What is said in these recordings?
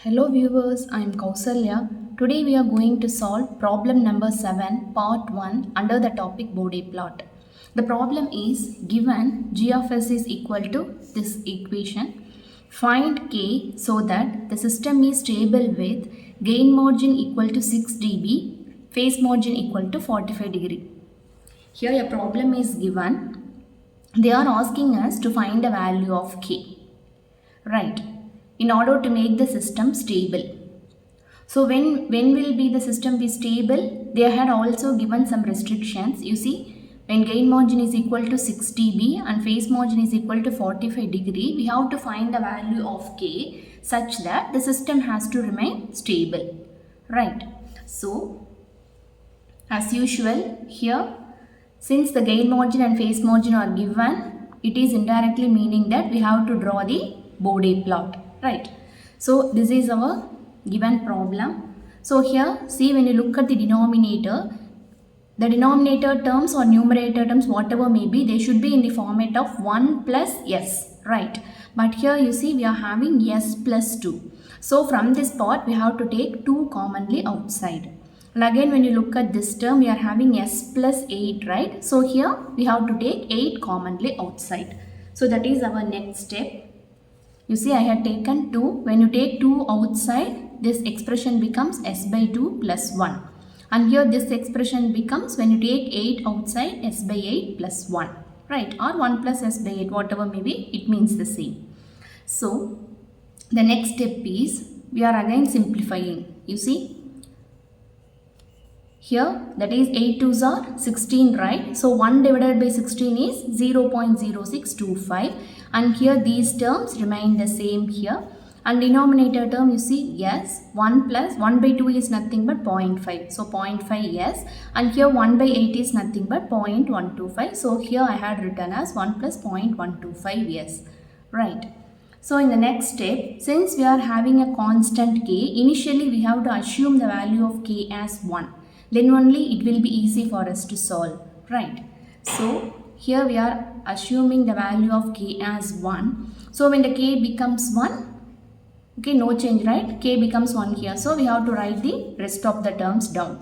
Hello viewers, I am Kausalya. Today we are going to solve problem number 7, part 1 under the topic BODE plot. The problem is given g of s is equal to this equation. Find k so that the system is stable with gain margin equal to 6 dB, phase margin equal to 45 degree. Here a problem is given. They are asking us to find the value of k. Right, in order to make the system stable. So when will be the system be stable? They had also given some restrictions. You see, when gain margin is equal to 6 dB and phase margin is equal to 45 degree, we have to find the value of k such that the system has to remain stable. Right. So as usual here, since the gain margin and phase margin are given, it is indirectly meaning that we have to draw the BODE plot, right? So this is our given problem. So here, see, when you look at the denominator terms or numerator terms, whatever may be, they should be in the format of 1 plus s, right? But here you see we are having s plus 2. So from this part, we have to take 2 commonly outside. And again, when you look at this term, we are having s plus 8, right? So here we have to take 8 commonly outside. So that is our next step. You see, I had taken 2. When you take 2 outside, this expression becomes s by 2 plus 1. And here this expression becomes, when you take 8 outside, s by 8 plus 1. Right? Or 1 plus s by 8, whatever may be, it means the same. So, the next step is, we are again simplifying. You see, here, that is 8 2s are 16, right? So 1 divided by 16 is 0.0625. And here these terms remain the same here. And denominator term, you see, yes, 1 plus 1 by 2 is nothing but 0.5. So 0.5 yes. And here 1 by 8 is nothing but 0.125. So here I had written as 1 plus 0.125 yes. Right. So in the next step, since we are having a constant k, initially we have to assume the value of k as 1. Then only it will be easy for us to solve, right? So here we are assuming the value of k as 1. So when the k becomes 1, okay, no change, right? K becomes 1 here. So we have to write the rest of the terms down.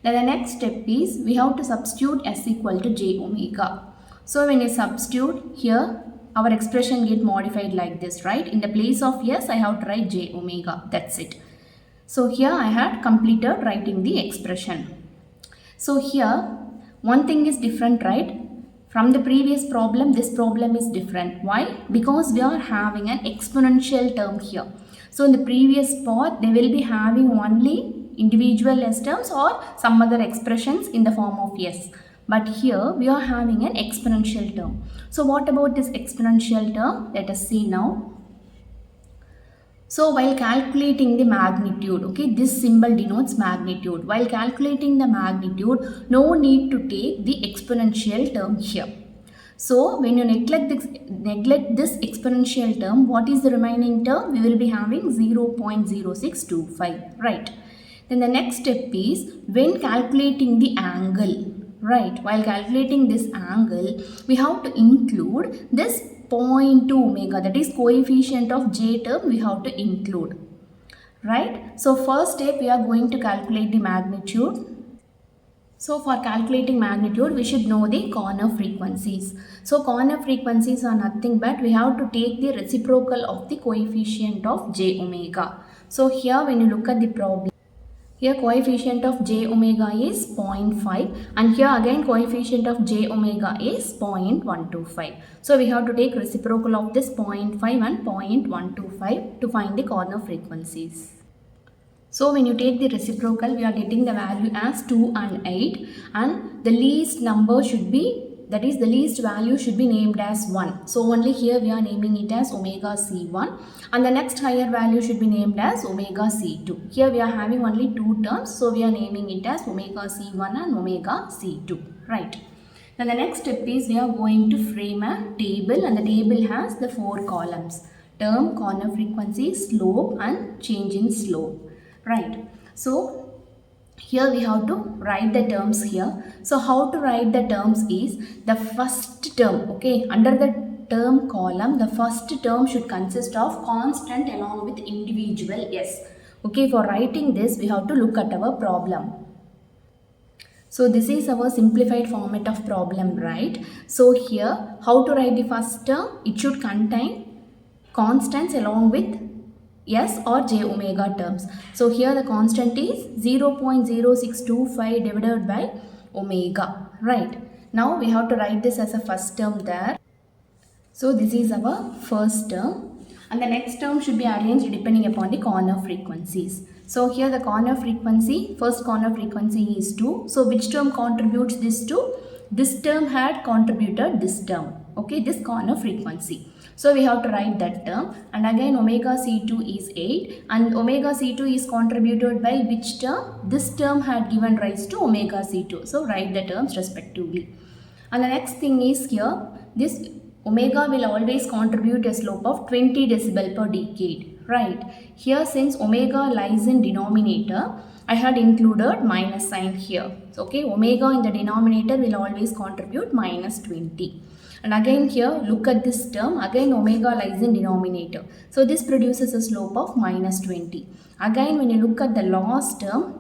Then the next step is, we have to substitute s equal to j omega. So when you substitute here, our expression get modified like this, right? In the place of s, I have to write j omega. That's it. So here I had completed writing the expression. So here one thing is different, right? From the previous problem, this problem is different. Why? Because we are having an exponential term here. So in the previous part, they will be having only individual s terms or some other expressions in the form of s. But here we are having an exponential term. So what about this exponential term? Let us see now. So while calculating the magnitude, okay, this symbol denotes magnitude. While calculating the magnitude, no need to take the exponential term here. So when you neglect this exponential term, what is the remaining term? We will be having 0.0625, right? Then the next step is, when calculating the angle, right? While calculating this angle, we have to include this 0.2 omega, that is coefficient of j term, we have to include, right? So first step, we are going to calculate the magnitude. So for calculating magnitude, we should know the corner frequencies. So corner frequencies are nothing but we have to take the reciprocal of the coefficient of j omega. So here when you look at the problem, here coefficient of j omega is 0.5 and here again coefficient of j omega is 0.125. So we have to take reciprocal of this 0.5 and 0.125 to find the corner frequencies. So when you take the reciprocal, we are getting the value as 2 and 8 and the least number should be, that is the least value should be named as 1. So only here we are naming it as omega c1 and the next higher value should be named as omega c2. Here we are having only 2 terms, so we are naming it as omega c1 and omega c2, right? Now the next step is, we are going to frame a table and the table has the 4 columns: term, corner frequency, slope and change in slope, right? So here we have to write the terms here. So how to write the terms is, the first term, okay, under the term column, the first term should consist of constant along with individual s. Okay, for writing this, we have to look at our problem. So this is our simplified format of problem, right? So here, how to write the first term? It should contain constants along with s or j omega terms. So here the constant is 0.0625 divided by omega, right? Now we have to write this as a first term there. So this is our first term, and the next term should be arranged depending upon the corner frequencies. So here the corner frequency, first corner frequency is 2. So which term contributes this to? This term had contributed this term, okay, this corner frequency. So we have to write that term, and again omega C2 is 8, and omega C2 is contributed by which term? This term had given rise to omega C2. So write the terms respectively. And the next thing is here, this omega will always contribute a slope of 20 decibel per decade, right? Here since omega lies in denominator, I had included minus sign here. So, okay, omega in the denominator will always contribute minus 20. And again here, look at this term, again omega lies in denominator. So this produces a slope of minus 20. Again when you look at the last term,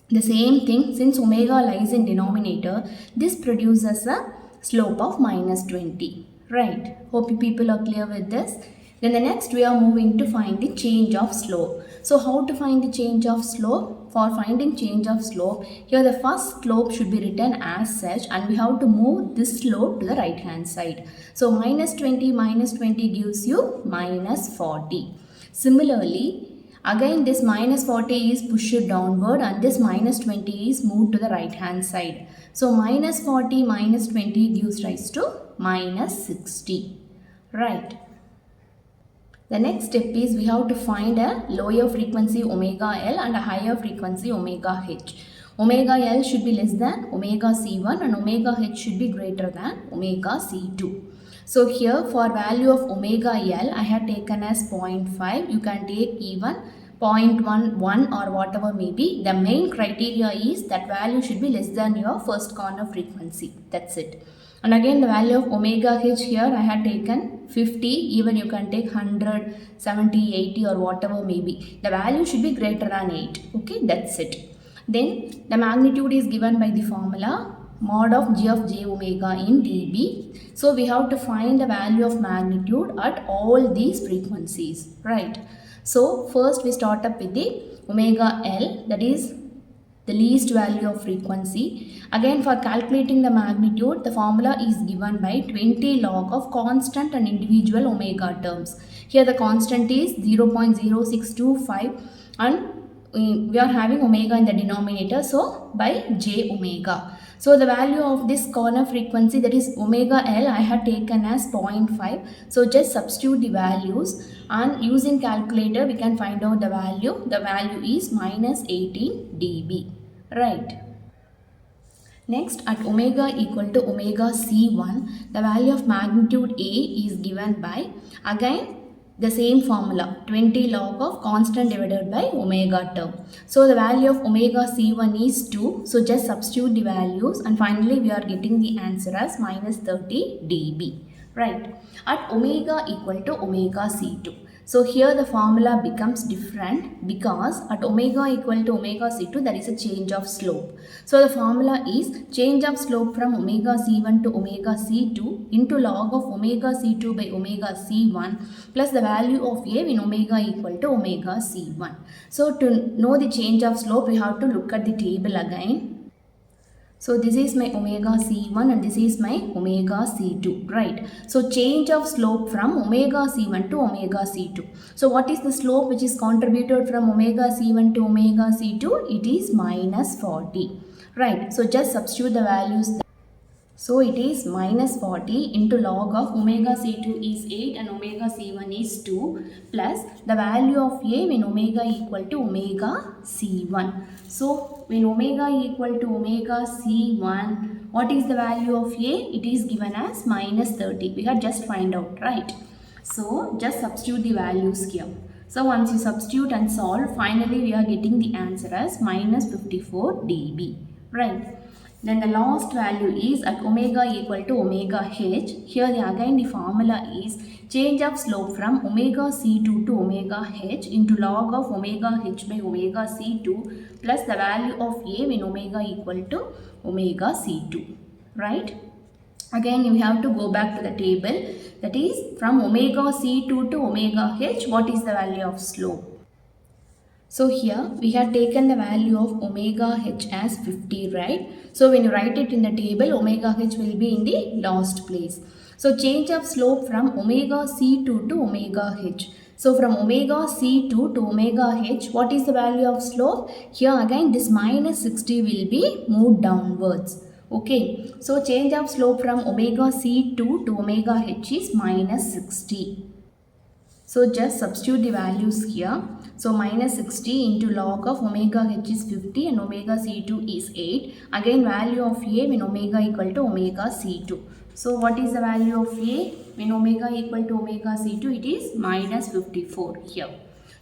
the same thing, since omega lies in denominator, this produces a slope of minus 20. Right, hope you people are clear with this. Then the next we are moving to find the change of slope. So how to find the change of slope? For finding change of slope, here the first slope should be written as such, and we have to move this slope to the right hand side. So minus 20 gives you minus 40. Similarly, again this minus 40 is pushed downward, and this minus 20 is moved to the right hand side. So minus 40 minus 20 gives rise to minus 60, right? The next step is we have to find a lower frequency omega L and a higher frequency omega H. Omega L should be less than omega C1 and omega H should be greater than omega C2. So here for value of omega L, I have taken as 0.5. You can take even 0.11 or whatever may be. The main criteria is that value should be less than your first corner frequency. That's it. And again the value of omega H here I had taken 50, even you can take 100, 70, 80 or whatever may be. The value should be greater than 8. Okay, that's it. Then the magnitude is given by the formula mod of g of j omega in dB. So we have to find the value of magnitude at all these frequencies, right? So first we start up with the omega L, that is the least value of frequency. Again for calculating the magnitude, the formula is given by 20 log of constant and individual omega terms. Here the constant is 0.0625 and we are having omega in the denominator, so by j omega. So the value of this corner frequency, that is omega L, I have taken as 0.5. So just substitute the values and using calculator we can find out the value. The value is minus 18 dB, right? Next, at omega equal to omega C1, the value of magnitude A is given by, again the same formula, 20 log of constant divided by omega term. So the value of omega C1 is 2. So just substitute the values and finally we are getting the answer as minus 30 dB, right? At omega equal to omega C2. So here the formula becomes different because at omega equal to omega C2 there is a change of slope. So the formula is change of slope from omega C1 to omega C2 into log of omega C2 by omega C1 plus the value of A in omega equal to omega C1. So to know the change of slope we have to look at the table again. So this is my omega C1 and this is my omega C2, right? So change of slope from omega C1 to omega C2. So what is the slope which is contributed from omega C1 to omega C2? It is minus 40, right? So just substitute the values. So it is minus 40 into log of omega C2 is 8 and omega C1 is 2 plus the value of A when omega equal to omega C1. So when omega equal to omega C1, what is the value of A? It is given as minus 30. We have just find out, right? So just substitute the values here. So once you substitute and solve, finally we are getting the answer as minus 54 dB, right? Then the last value is at omega equal to omega h. Here again the formula is change of slope from omega c2 to omega h into log of omega h by omega c2 plus the value of a when omega equal to omega c2. Right? Again you have to go back to the table, that is from omega c2 to omega h, what is the value of slope? So here we have taken the value of omega h as 50, right? So when you write it in the table, omega h will be in the last place. So change of slope from omega c2 to omega h. So from omega c2 to omega h, what is the value of slope? Here again this minus 60 will be moved downwards. Okay, so change of slope from omega c2 to omega h is minus 60. So just substitute the values here. So minus 60 into log of omega h is 50 and omega c2 is 8. Again value of a when omega equal to omega c2. So what is the value of a when omega equal to omega c2? It is minus 54 here.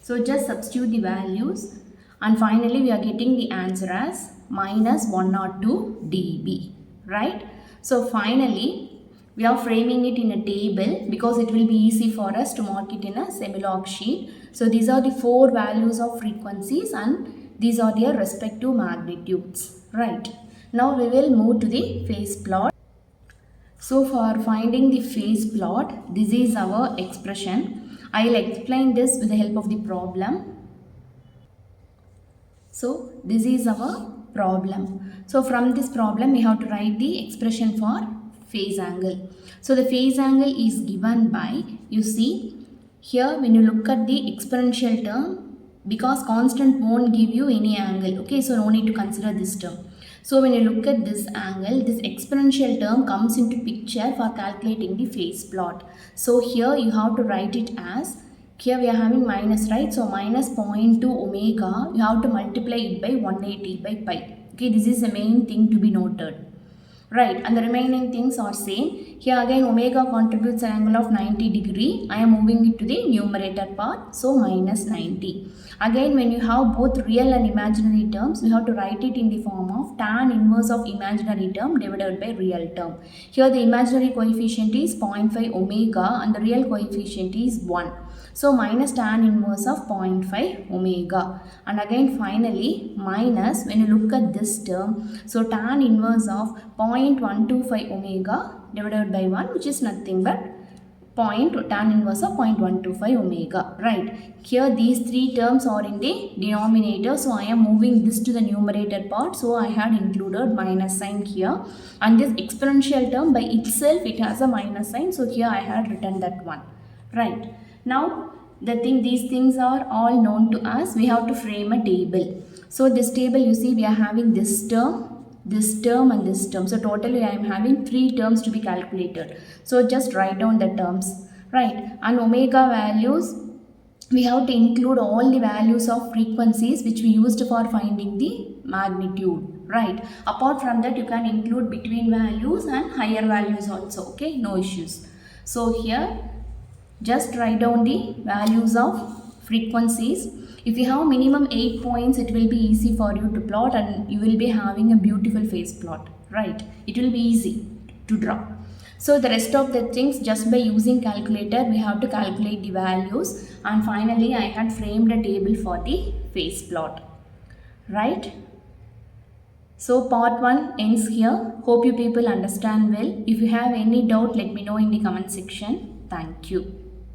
So just substitute the values and finally we are getting the answer as minus 102 dB. Right? So finally we are framing it in a table because it will be easy for us to mark it in a semilog sheet. So these are the 4 values of frequencies and these are their respective magnitudes. Right. Now we will move to the phase plot. So for finding the phase plot, this is our expression. I will explain this with the help of the problem. So this is our problem. So from this problem we have to write the expression for phase angle. So the phase angle is given by, you see here when you look at the exponential term, because constant won't give you any angle, okay, so no need to consider this term. So when you look at this angle, this exponential term comes into picture for calculating the phase plot. So here you have to write it as, here we are having minus, right? So minus 0.2 omega, you have to multiply it by 180 by pi. Okay, this is the main thing to be noted. Right, and the remaining things are same. Here again omega contributes an angle of 90 degree. I am moving it to the numerator part, so minus 90. Again when you have both real and imaginary terms, we have to write it in the form of tan inverse of imaginary term divided by real term. Here the imaginary coefficient is 0.5 omega and the real coefficient is 1. So minus tan inverse of 0.5 omega. And again finally minus, when you look at this term, so tan inverse of 0.125 omega divided by 1, which is nothing but tan inverse of 0.125 omega. Right. Here these 3 terms are in the denominator. So I am moving this to the numerator part. So I had included minus sign here. And this exponential term by itself, it has a minus sign. So here I had written that one. Right. Now these things are all known to us. We have to frame a table. So this table, you see we are having this term and this term. So totally I am having 3 terms to be calculated. So just write down the terms. Right. And omega values, we have to include all the values of frequencies which we used for finding the magnitude. Right. Apart from that you can include between values and higher values also. Okay. No issues. So here just write down the values of frequencies. If you have minimum 8 points, it will be easy for you to plot and you will be having a beautiful phase plot, right? It will be easy to draw. So the rest of the things, just by using calculator, we have to calculate the values. And finally, I had framed a table for the phase plot, right? So part 1 ends here. Hope you people understand well. If you have any doubt, let me know in the comment section. Thank you.